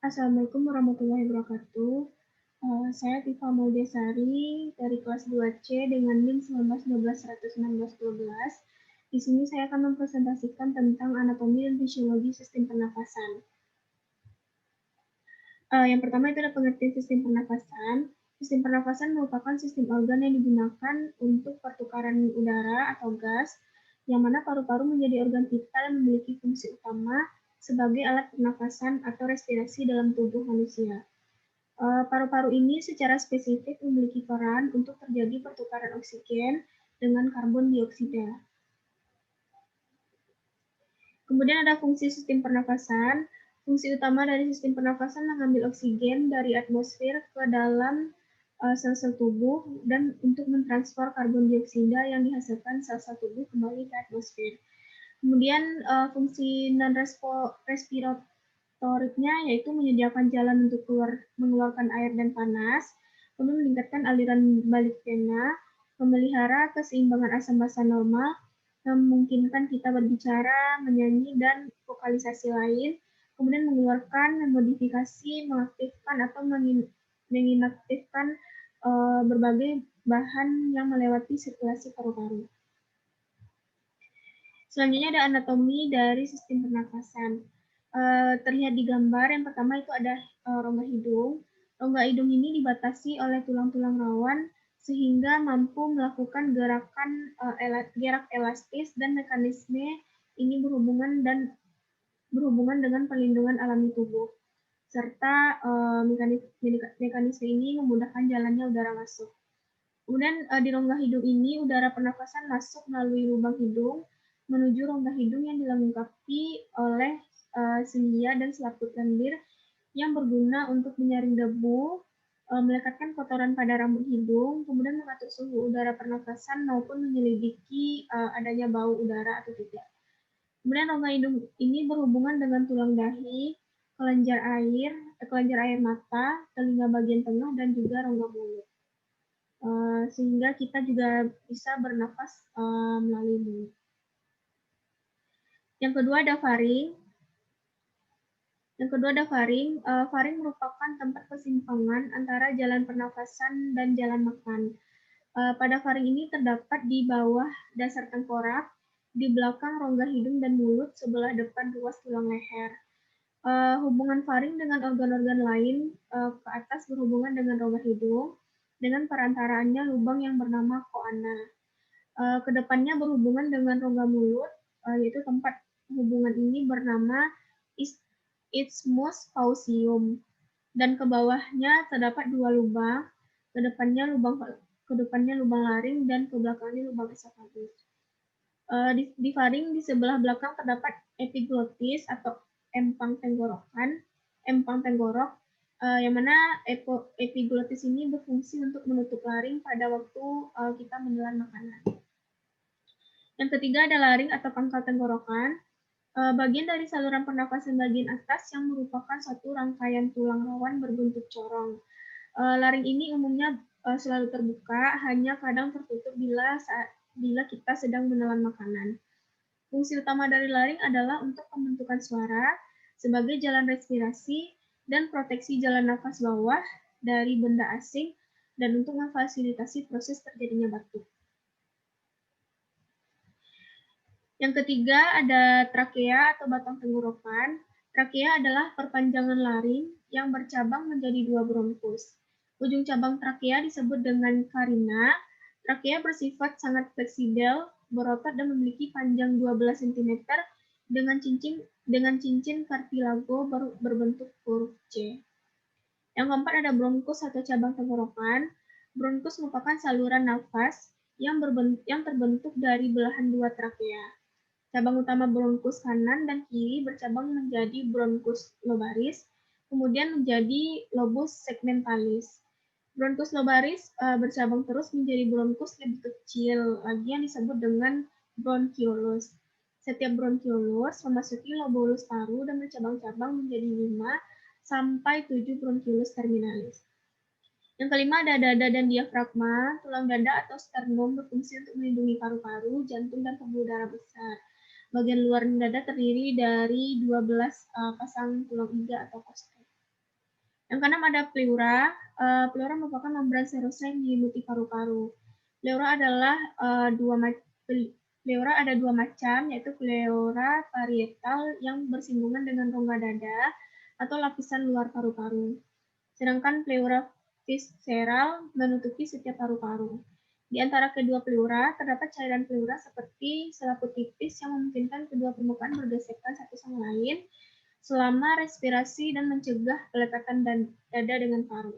Assalamualaikum warahmatullahi wabarakatuh. Saya Tifa Maudesari dari kelas 2C dengan NIM 1912 Di sini saya akan mempresentasikan tentang anatomi dan fisiologi sistem pernafasan. Yang pertama itu ada pengertian sistem pernafasan. Sistem pernafasan merupakan sistem organ yang digunakan untuk pertukaran udara atau gas, yang mana paru-paru menjadi organ vital yang memiliki fungsi utama sebagai alat pernafasan atau respirasi dalam tubuh manusia. Paru-paru ini secara spesifik memiliki peran untuk terjadi pertukaran oksigen dengan karbon dioksida. Kemudian ada fungsi sistem pernafasan. Fungsi utama dari sistem pernafasan mengambil oksigen dari atmosfer ke dalam sel-sel tubuh dan untuk mentransfer karbon dioksida yang dihasilkan sel-sel tubuh kembali ke atmosfer. Kemudian fungsi non-respiratoriknya yaitu menyediakan jalan untuk mengeluarkan air dan panas, kemudian meningkatkan aliran balik vena, memelihara keseimbangan asam basa normal, memungkinkan kita berbicara, menyanyi, dan vokalisasi lain, kemudian mengeluarkan, memodifikasi, mengaktifkan, atau menginaktifkan berbagai bahan yang melewati sirkulasi paru-paru. Selanjutnya ada anatomi dari sistem pernafasan. Terlihat di gambar, yang pertama itu ada rongga hidung. Rongga hidung ini dibatasi oleh tulang-tulang rawan sehingga mampu melakukan gerak elastis dan mekanisme ini berhubungan dengan perlindungan alami tubuh. Serta mekanisme ini memudahkan jalannya udara masuk. Kemudian di rongga hidung ini udara pernafasan masuk melalui lubang hidung menuju rongga hidung yang dilengkapi oleh sendia dan selaput lendir yang berguna untuk menyaring debu, melekatkan kotoran pada rambut hidung, kemudian mengatur suhu udara pernafasan maupun menyelidiki adanya bau udara atau tidak. Kemudian rongga hidung ini berhubungan dengan tulang dahi, kelenjar air mata, telinga bagian tengah, dan juga rongga mulut. Sehingga kita juga bisa bernafas melalui mulut. Yang kedua ada faring. Faring merupakan tempat persimpangan antara jalan pernafasan dan jalan makan. Pada faring ini terdapat di bawah dasar tengkorak, di belakang rongga hidung dan mulut, sebelah depan ruas tulang leher. Hubungan faring dengan organ-organ lain ke atas berhubungan dengan rongga hidung, dengan perantaraannya lubang yang bernama koana. Kedepannya berhubungan dengan rongga mulut, yaitu tempat hubungan ini bernama isthmus faucium, dan ke bawahnya terdapat dua lubang, kedepannya lubang laring, dan ke belakangnya lubang esofagus. Di faring di sebelah belakang terdapat epiglotis atau empang tenggorok, yang mana epiglotis ini berfungsi untuk menutup laring pada waktu kita menelan makanan. Yang ketiga ada laring atau pangkal tenggorokan, bagian dari saluran pernafasan bagian atas yang merupakan satu rangkaian tulang rawan berbentuk corong. Laring ini umumnya selalu terbuka, hanya kadang tertutup bila kita sedang menelan makanan. Fungsi utama dari laring adalah untuk pembentukan suara sebagai jalan respirasi dan proteksi jalan nafas bawah dari benda asing dan untuk memfasilitasi proses terjadinya batuk. Yang ketiga ada trakea atau batang tenggorokan. Trakea adalah perpanjangan laring yang bercabang menjadi dua bronkus. Ujung cabang trakea disebut dengan carina. Trakea bersifat sangat fleksibel, berotot dan memiliki panjang 12 cm dengan cincin kartilago berbentuk huruf C. Yang keempat ada bronkus atau cabang tenggorokan. Bronkus merupakan saluran nafas yang terbentuk dari belahan dua trakea. Cabang utama bronkus kanan dan kiri bercabang menjadi bronkus lobaris, kemudian menjadi lobus segmentalis. Bronkus lobaris bercabang terus menjadi bronkus lebih kecil lagi yang disebut dengan bronchiolus. Setiap bronchiolus memasuki lobulus paru dan bercabang-cabang menjadi 5 sampai 7 bronchiolus terminalis. Yang kelima ada dada dan diafragma. Tulang dada atau sternum berfungsi untuk melindungi paru-paru, jantung, dan pembuluh darah besar. Bagian luar dada terdiri dari 12 pasang tulang iga atau koste. Yang keenam ada pleura. Pleura merupakan membran serosa yang menyelimuti paru-paru. Pleura adalah pleura ada dua macam, yaitu pleura parietal yang bersinggungan dengan rongga dada atau lapisan luar paru-paru. Sedangkan pleura visceral menutupi setiap paru-paru. Di antara kedua pleura, terdapat cairan pleura seperti selaput tipis yang memungkinkan kedua permukaan bergesekan satu sama lain selama respirasi dan mencegah pelekatan dada dengan paru.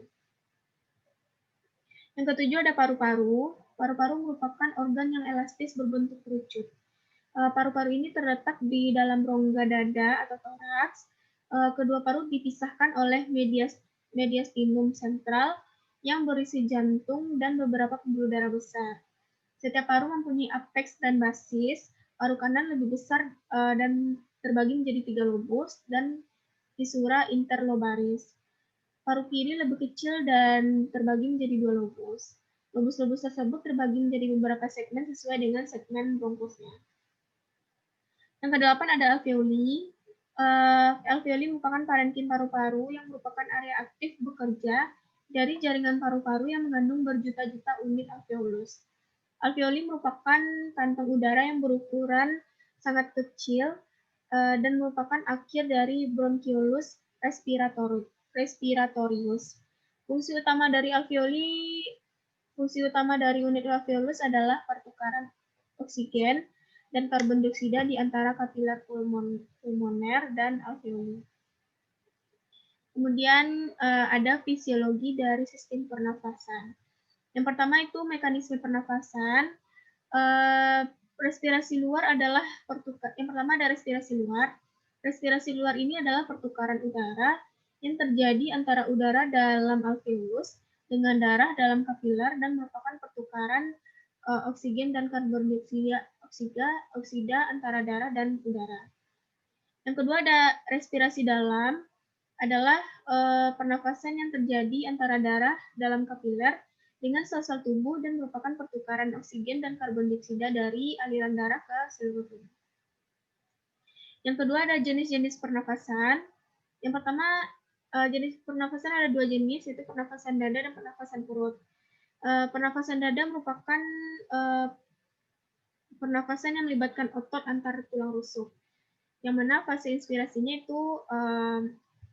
Yang ketujuh ada paru-paru. Paru-paru merupakan organ yang elastis berbentuk kerucut. Paru-paru ini terletak di dalam rongga dada atau toraks. Kedua paru dipisahkan oleh mediastinum sentral yang berisi jantung dan beberapa pembuluh darah besar. Setiap paru mempunyai apex dan basis. Paru kanan lebih besar dan terbagi menjadi 3 lobus dan fisura interlobaris. Paru kiri lebih kecil dan terbagi menjadi 2 lobus. Lobus-lobus tersebut terbagi menjadi beberapa segmen sesuai dengan segmen bronkusnya. Yang kedelapan ada alveoli. Alveoli merupakan parenkim paru-paru yang merupakan area aktif bekerja dari jaringan paru-paru yang mengandung berjuta-juta unit alveolus. Alveoli merupakan kantong udara yang berukuran sangat kecil dan merupakan akhir dari bronchiolus respiratorius. Fungsi utama dari unit alveolus adalah pertukaran oksigen dan karbon dioksida di antara kapiler pulmoner dan alveoli. Kemudian ada fisiologi dari sistem pernafasan. Yang pertama itu mekanisme pernafasan. Respirasi luar adalah yang pertama ada respirasi luar. Respirasi luar ini adalah pertukaran udara yang terjadi antara udara dalam alveolus dengan darah dalam kapiler dan merupakan pertukaran oksigen dan karbon dioksida antara darah dan udara. Yang kedua ada respirasi dalam, adalah pernafasan yang terjadi antara darah dalam kapiler dengan sel-sel tubuh dan merupakan pertukaran oksigen dan karbon dioksida dari aliran darah ke seluruh tubuh. Yang kedua ada jenis-jenis pernafasan. Yang pertama, jenis pernafasan ada 2 jenis, yaitu pernafasan dada dan pernafasan perut. Pernafasan dada merupakan pernafasan yang melibatkan otot antar tulang rusuk, yang mana fase inspirasinya itu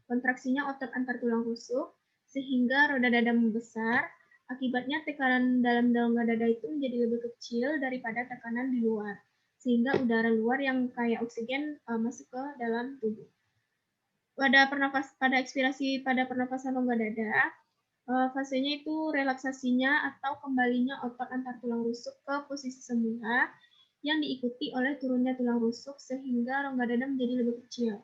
kontraksinya otot antar tulang rusuk sehingga roda dada membesar. Akibatnya tekanan dalam rongga dada itu menjadi lebih kecil daripada tekanan di luar, sehingga udara luar yang kaya oksigen masuk ke dalam tubuh. Pada ekspirasi pada pernafasan rongga dada, fasenya itu relaksasinya atau kembalinya otot antar tulang rusuk ke posisi semula yang diikuti oleh turunnya tulang rusuk sehingga rongga dada menjadi lebih kecil.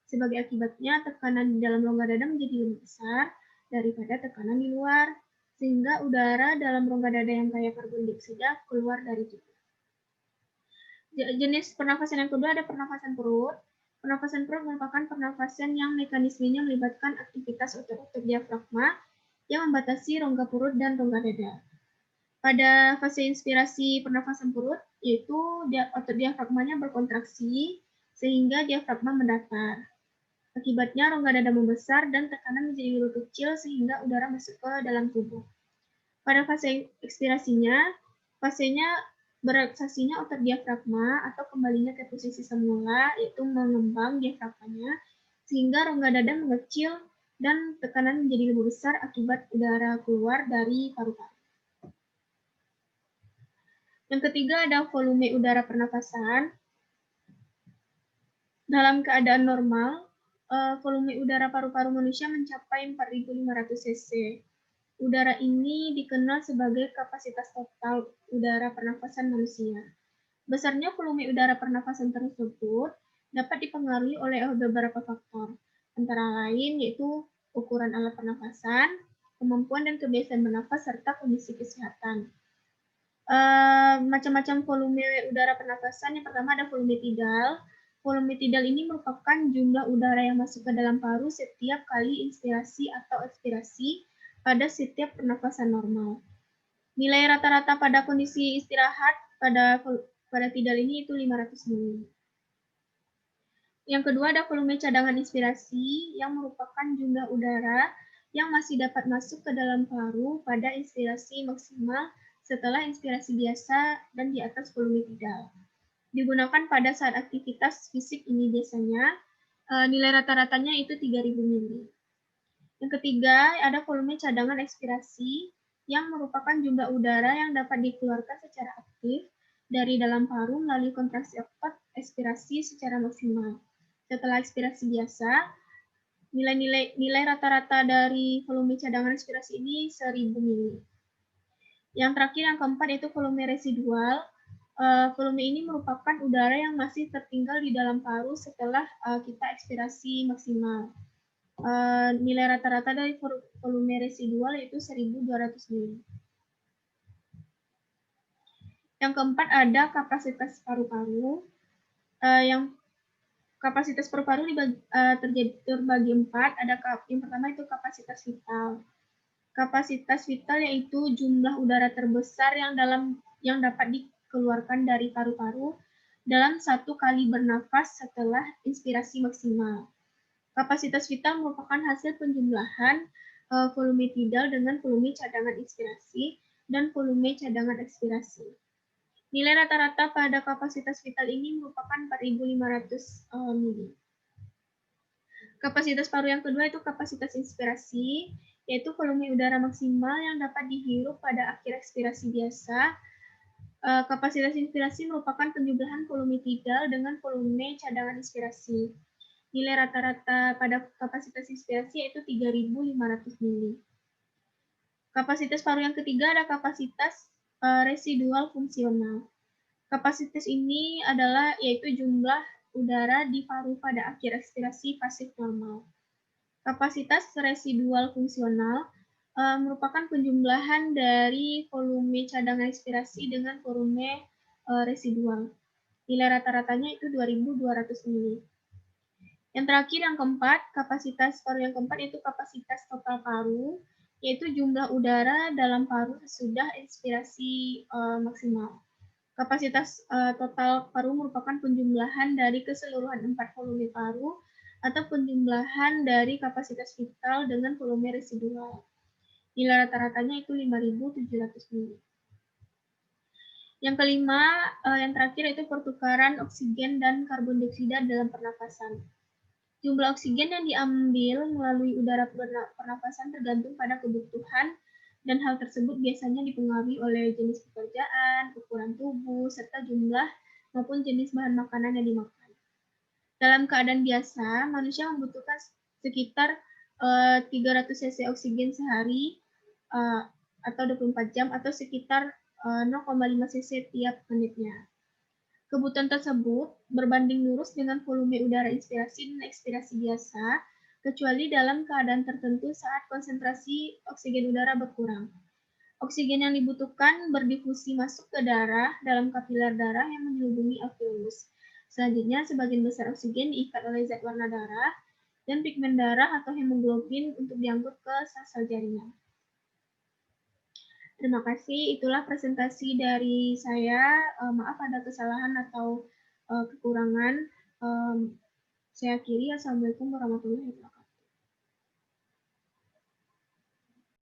Sebagai akibatnya, tekanan di dalam rongga dada menjadi lebih besar daripada tekanan di luar, sehingga udara dalam rongga dada yang kaya karbon dioksida keluar dari tubuh. Jenis pernafasan yang kedua ada pernafasan perut. Pernafasan perut merupakan pernafasan yang mekanismenya melibatkan aktivitas otot-otot diafragma yang membatasi rongga perut dan rongga dada. Pada fase inspirasi pernafasan perut, yaitu otot diafragmanya berkontraksi sehingga diafragma mendatar. Akibatnya rongga dada membesar dan tekanan menjadi lebih kecil sehingga udara masuk ke dalam tubuh. Pada fase ekspirasinya, fasenya berelaksasinya otot diafragma atau kembalinya ke posisi semula, yaitu mengembang diafragmanya, sehingga rongga dada mengecil dan tekanan menjadi lebih besar akibat udara keluar dari paru-paru. Yang ketiga ada volume udara pernafasan. Dalam keadaan normal, volume udara paru-paru manusia mencapai 4.500 cc. Udara ini dikenal sebagai kapasitas total udara pernafasan manusia. Besarnya volume udara pernafasan tersebut dapat dipengaruhi oleh beberapa faktor, antara lain yaitu ukuran alat pernafasan, kemampuan dan kebiasaan bernafas, serta kondisi kesehatan. Macam-macam volume udara pernafasan. Yang pertama ada volume tidal. Volume tidal ini merupakan jumlah udara yang masuk ke dalam paru setiap kali inspirasi atau ekspirasi pada setiap pernafasan normal. Nilai rata-rata pada kondisi istirahat pada tidal ini itu 500 ml. Yang kedua ada volume cadangan inspirasi yang merupakan jumlah udara yang masih dapat masuk ke dalam paru pada inspirasi maksimal setelah inspirasi biasa dan di atas volume tidal. Digunakan pada saat aktivitas fisik ini biasanya nilai rata-ratanya itu 3000 mili. Yang ketiga ada volume cadangan ekspirasi yang merupakan jumlah udara yang dapat dikeluarkan secara aktif dari dalam paru melalui kontraksi otot ekspirasi secara maksimal. Setelah ekspirasi biasa, nilai rata-rata dari volume cadangan ekspirasi ini 1000 mili. Yang terakhir, yang keempat, yaitu volume residual. Volume ini merupakan udara yang masih tertinggal di dalam paru setelah kita ekspirasi maksimal. Nilai rata-rata dari volume residual yaitu 1200 mili. Yang keempat ada kapasitas paru-paru. Yang kapasitas paru-paru terbagi 4. Yang pertama itu kapasitas vital. Kapasitas vital yaitu jumlah udara terbesar yang dapat dikeluarkan dari paru-paru dalam satu kali bernafas setelah inspirasi maksimal. Kapasitas vital merupakan hasil penjumlahan volume tidal dengan volume cadangan inspirasi dan volume cadangan ekspirasi. Nilai rata-rata pada kapasitas vital ini merupakan 4500 mili. Kapasitas paru yang kedua itu kapasitas inspirasi, yaitu volume udara maksimal yang dapat dihirup pada akhir ekspirasi biasa. Kapasitas inspirasi merupakan penjumlahan volume tidal dengan volume cadangan inspirasi. Nilai rata-rata pada kapasitas inspirasi yaitu 3500 mili. Kapasitas paru yang ketiga ada kapasitas residual fungsional. Kapasitas ini adalah yaitu jumlah udara di paru pada akhir ekspirasi pasif normal. Kapasitas residual fungsional merupakan penjumlahan dari volume cadangan ekspirasi dengan volume residual. Nilai rata-ratanya itu 2200 mili. Yang terakhir, yang keempat, kapasitas paru yang keempat itu kapasitas total paru, yaitu jumlah udara dalam paru sesudah inspirasi maksimal. Kapasitas total paru merupakan penjumlahan dari keseluruhan 4 volume paru atau penjumlahan dari kapasitas vital dengan volume residual. Nilai rata-ratanya itu 5700 mili. Yang kelima, yang terakhir itu pertukaran oksigen dan karbon dioksida dalam pernafasan. Jumlah oksigen yang diambil melalui udara pernafasan tergantung pada kebutuhan dan hal tersebut biasanya dipengaruhi oleh jenis pekerjaan, ukuran tubuh, serta jumlah maupun jenis bahan makanan yang dimakan. Dalam keadaan biasa, manusia membutuhkan sekitar 300 cc oksigen sehari atau 24 jam atau sekitar 0,5 cc tiap menitnya. Kebutuhan tersebut berbanding lurus dengan volume udara inspirasi dan ekspirasi biasa, kecuali dalam keadaan tertentu saat konsentrasi oksigen udara berkurang. Oksigen yang dibutuhkan berdifusi masuk ke darah dalam kapiler darah yang menyelubungi alveolus. Selanjutnya, sebagian besar oksigen diikat oleh zat warna darah dan pigmen darah atau hemoglobin untuk diangkut ke sel-sel jaringan. Terima kasih, itulah presentasi dari saya. Maaf ada kesalahan atau kekurangan. Saya akhiri. Assalamualaikum warahmatullahi wabarakatuh.